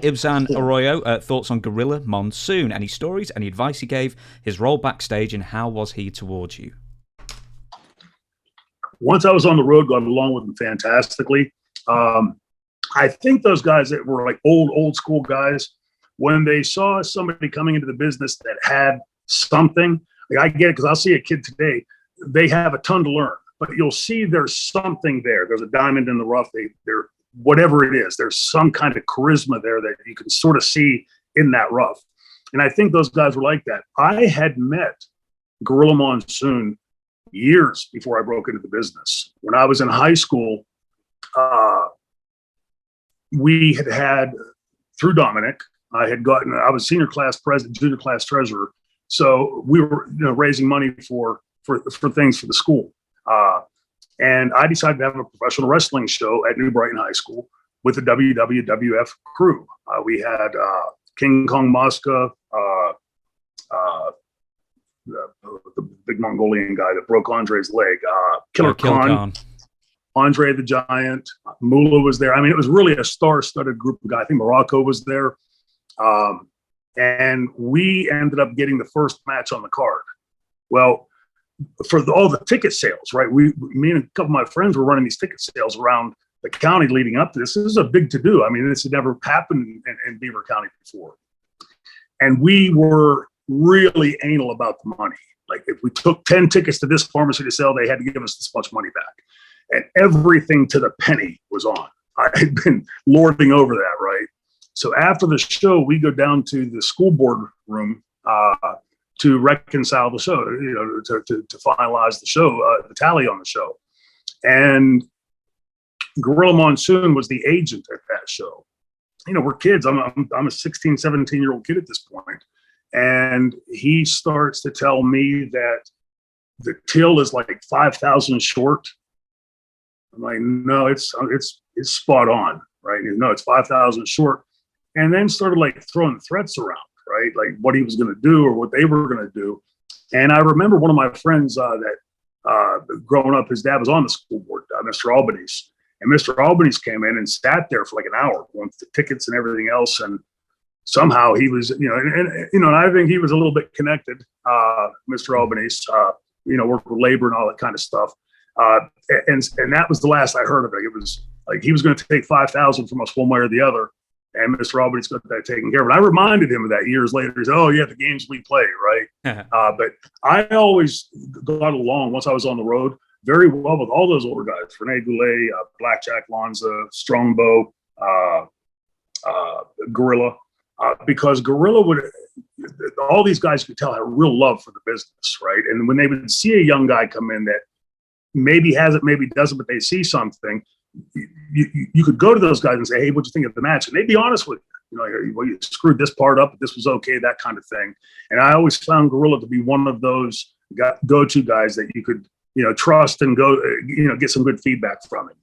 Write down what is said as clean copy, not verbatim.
Ibzan Arroyo, thoughts on Gorilla Monsoon? Any stories, any advice he gave, his role backstage, and how was he towards you? Once I was on the road, got along with him fantastically. I think those guys that were like old school guys, when they saw somebody coming into the business that had something, like I get it because I'll see a kid today, they have a ton to learn, but you'll see there's something there. There's a diamond in the rough. They're whatever it is, there's some kind of charisma there that you can sort of see in that rough. And I think those guys were like that. I had met Gorilla Monsoon years before I broke into the business. When I was in high school, we had through Dominic, I was senior class president, junior class treasurer. So we were raising money for things for the school. And I decided to have a professional wrestling show at New Brighton High School with the WWF crew. We had King Kong Mosca, the big Mongolian guy that broke Andre's leg, Killer Khan, Andre the Giant, Moolah was there. I mean, it was really a star-studded group of guys. I think Morocco was there. And we ended up getting the first match on the card. Well, for all the ticket sales, right? Me and a couple of my friends were running these ticket sales around the county leading up to this. This is a big to-do. I mean, this had never happened in Beaver County before. And we were really anal about the money. Like if we took 10 tickets to this pharmacy to sell, they had to give us this much money back. And everything to the penny was on. I had been lording over that, right? So after the show, we go down to the school board room to reconcile the show, to finalize the show, the tally on the show. And Gorilla Monsoon was the agent at that show. We're kids. I'm a 16, 17-year-old kid at this point. And he starts to tell me that the till is like 5,000 short. I'm like, no, it's spot on, right? No, it's 5,000 short. And then started like throwing threats around, right? Like what he was going to do or what they were going to do. And I remember one of my friends that growing up, his dad was on the school board, Mr. Albanese. And Mr. Albanese came in and sat there for like an hour going through the tickets and everything else. And somehow he was, and I think he was a little bit connected, Mr. Albanese, worked with labor and all that kind of stuff. And that was the last I heard of it. It was like he was going to take 5,000 from us one way or the other. And Mr. Albanese got that taken care of. And I reminded him of that years later. He said, oh, yeah, the games we play, right? But I always got along, once I was on the road, very well with all those older guys. Rene Goulet, Blackjack Lanza, Strongbow, Gorilla. Because Gorilla all these guys could tell had a real love for the business, right? And when they would see a young guy come in that maybe has it, maybe doesn't, but they see something, you could go to those guys and say, hey, what'd you think of the match? And they'd be honest with you. You screwed this part up, but this was okay, that kind of thing. And I always found Gorilla to be one of those go-to guys that you could, trust and go, get some good feedback from him.